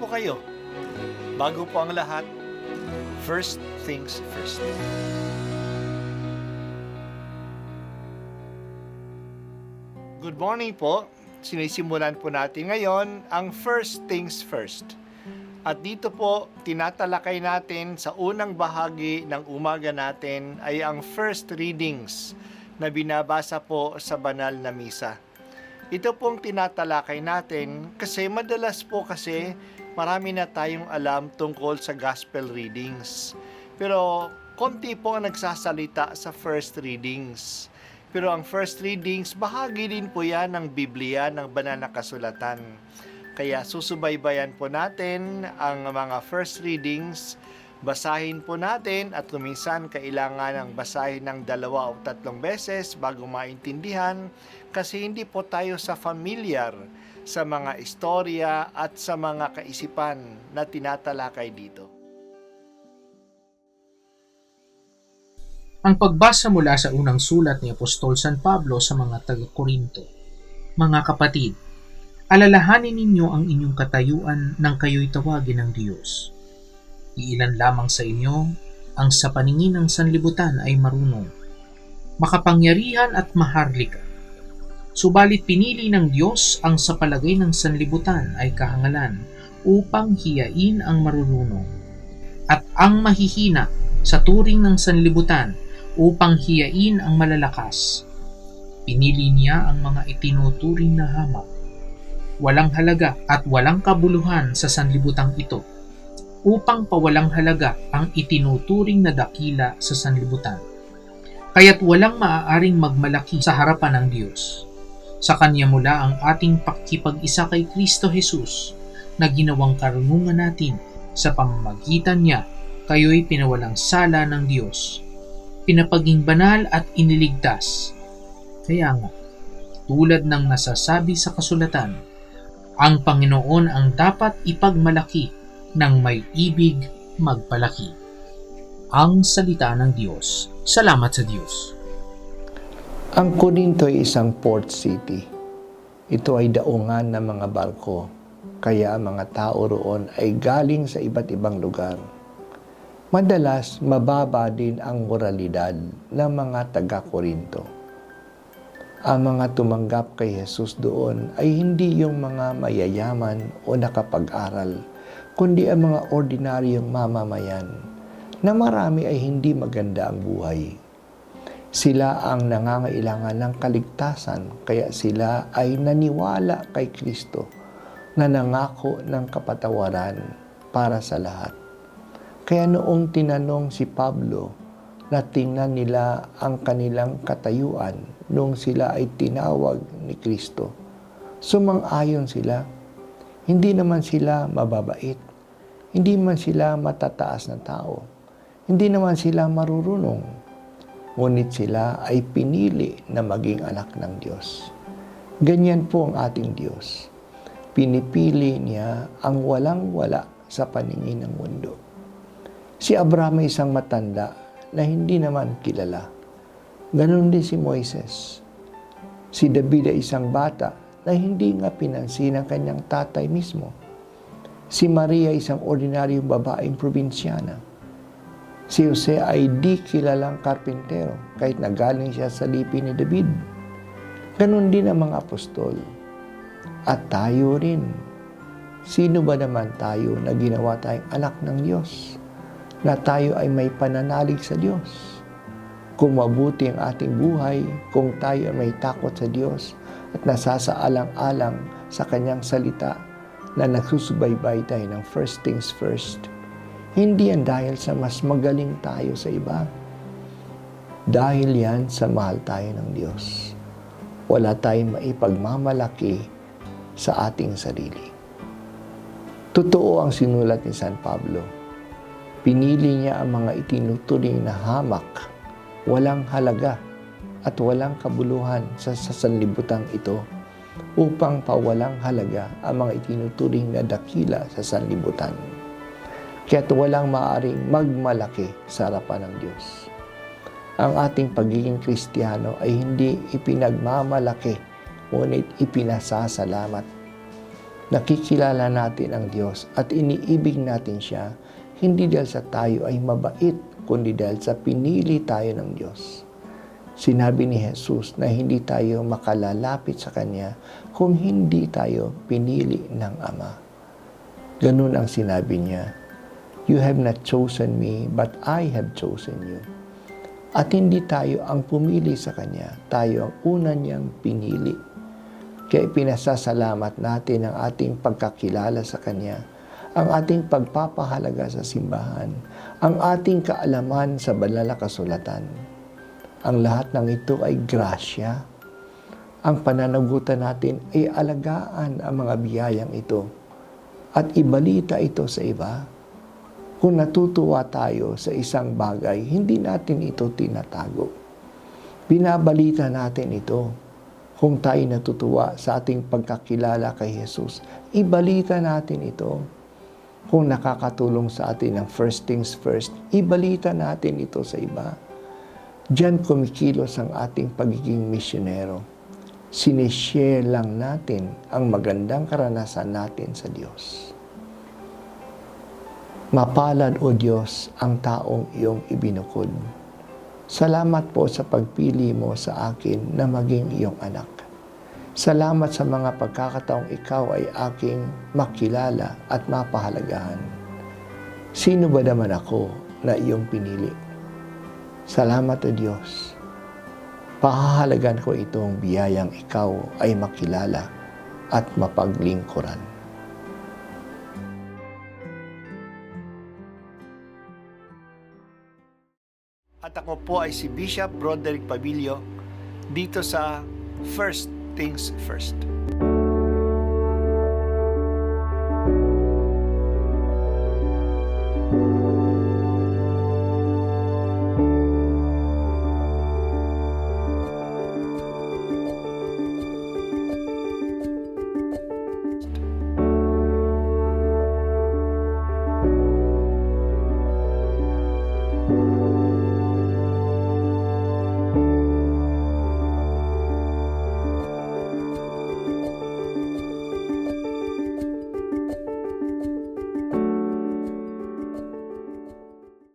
po kayo? Bago po ang lahat, first things first. Good morning po. Sinisimulan po natin ngayon ang first things first. At dito po, tinatalakay natin sa unang bahagi ng umaga natin ay ang first readings na binabasa po sa banal na misa. Ito pong tinatalakay natin kasi madalas po kasi marami na tayong alam tungkol sa gospel readings. Pero konti po ang nagsasalita sa first readings. Pero ang first readings, bahagi din po yan ng Biblia, ng banal na kasulatan. Kaya susubaybayan po natin ang mga first readings, basahin po natin at kuminsan kailangan ng basahin ng 2 o 3 beses bago maintindihan kasi hindi po tayo familiar sa mga istorya at sa mga kaisipan na tinatalakay dito. Ang pagbasa mula sa unang sulat ni Apostol San Pablo sa mga taga-Korinto. Mga kapatid, alalahanin ninyo ang inyong katayuan nang kayo'y tawagin ng Diyos. Iilan lamang sa inyo ang sa paningin ng sanlibutan ay marunong, makapangyarihan at maharlika. Subalit pinili ng Diyos ang sa palagay ng sanlibutan ay kahangalan upang hiyain ang marurunong, at ang mahihina sa turing ng sanlibutan upang hiyain ang malalakas. Pinili niya ang mga itinuturing na hamak, walang halaga at walang kabuluhan sa sanlibutang ito, upang pawalang halaga ang itinuturing na dakila sa sanlibutan. Kaya't walang maaaring magmalaki sa harapan ng Diyos. Sa Kanya mula ang ating pakikipag-isa kay Kristo Jesus na ginawang karunungan natin. Sa pamamagitan niya, kayo'y pinawalang sala ng Diyos, pinapaging banal at iniligtas. Kaya nga, tulad ng nasasabi sa kasulatan, ang Panginoon ang dapat ipagmalaki ng may ibig magpalaki. Ang salita ng Diyos. Salamat sa Diyos. Ang Corinto ay isang port city. Ito ay daungan ng mga barko, kaya ang mga tao roon ay galing sa iba't ibang lugar. Madalas, mababa din ang moralidad ng mga taga-Korinto. Ang mga tumanggap kay Jesus doon ay hindi yung mga mayayaman o nakapag-aral, kundi ang mga ordinaryong mamamayan na marami ay hindi maganda ang buhay. Sila ang nangangailangan ng kaligtasan, kaya sila ay naniwala kay Kristo na nangako ng kapatawaran para sa lahat. Kaya noong tinanong si Pablo na tingnan nila ang kanilang katayuan noong sila ay tinawag ni Kristo, sumang-ayon sila. Hindi naman sila mababait, hindi man sila matataas na tao, hindi naman sila marurunong, ngunit sila ay pinili na maging anak ng Diyos. Ganyan po ang ating Diyos. Pinipili niya ang walang-wala sa paningin ng mundo. Si Abraham ay isang matanda na hindi naman kilala. Ganon din si Moises. Si David ay isang bata na hindi nga pinansin ng kanyang tatay mismo. Si Maria ay isang ordinaryong babaeng probinsyana. Si Jose ay di kilalang karpintero kahit nagaling siya sa lipi ni David. Ganon din ang mga apostol. At tayo rin. Sino ba naman tayo na ginawa tayong anak ng Diyos? Na tayo ay may pananalig sa Diyos. Kung mabuti ang ating buhay, kung tayo ay may takot sa Diyos at nasasaalang-alang sa Kanyang salita na nagsusubaybay tayo ng first things first, hindi yan dahil sa mas magaling tayo sa iba. Dahil yan sa mahal tayo ng Diyos. Wala tayong maipagmamalaki sa ating sarili. Totoo ang sinulat ni San Pablo. Pinili niya ang mga itinuturing na hamak, walang halaga at walang kabuluhan sa sanlibutan ito upang pawalang halaga ang mga itinuturing na dakila sa sanlibutan. Kaya't walang maaaring magmalaki sa harapan ng Diyos. Ang ating pagiging Kristiyano ay hindi ipinagmamalaki, ngunit ipinasasalamat. Nakikilala natin ang Diyos at iniibig natin siya, hindi dahil sa tayo ay mabait, kundi dahil sa pinili tayo ng Diyos. Sinabi ni Jesus na hindi tayo makalalapit sa Kanya kung hindi tayo pinili ng Ama. Ganun ang sinabi niya, "You have not chosen me, but I have chosen you." At hindi tayo ang pumili sa Kanya, tayo ang una niyang pinili. Kaya pinasasalamat natin ang ating pagkakilala sa Kanya, ang ating pagpapahalaga sa simbahan, ang ating kaalaman sa banal na kasulatan. Ang lahat ng ito ay grasya. Ang pananagutan natin ay alagaan ang mga biyayang ito at ibalita ito sa iba. Kung natutuwa tayo sa isang bagay, hindi natin ito tinatago. Binabalita natin ito. Kung tayo natutuwa sa ating pagkakilala kay Jesus, ibalita natin ito. Kung nakakatulong sa atin ang first things first, ibalita natin ito sa iba. Diyan kumikilos ang ating pagiging misyonero. Sinishare lang natin ang magandang karanasan natin sa Diyos. Mapalad o Diyos ang taong iyong ibinukod. Salamat po sa pagpili mo sa akin na maging iyong anak. Salamat sa mga pagkakataong ikaw ay aking makilala at mapahalagahan. Sino ba naman ako na iyong pinili? Salamat o Diyos. Pahahalagan ko itong biyayang ikaw ay makilala at mapaglingkuran. At ako po ay si Bishop Broderick Pabilio dito sa First Things First.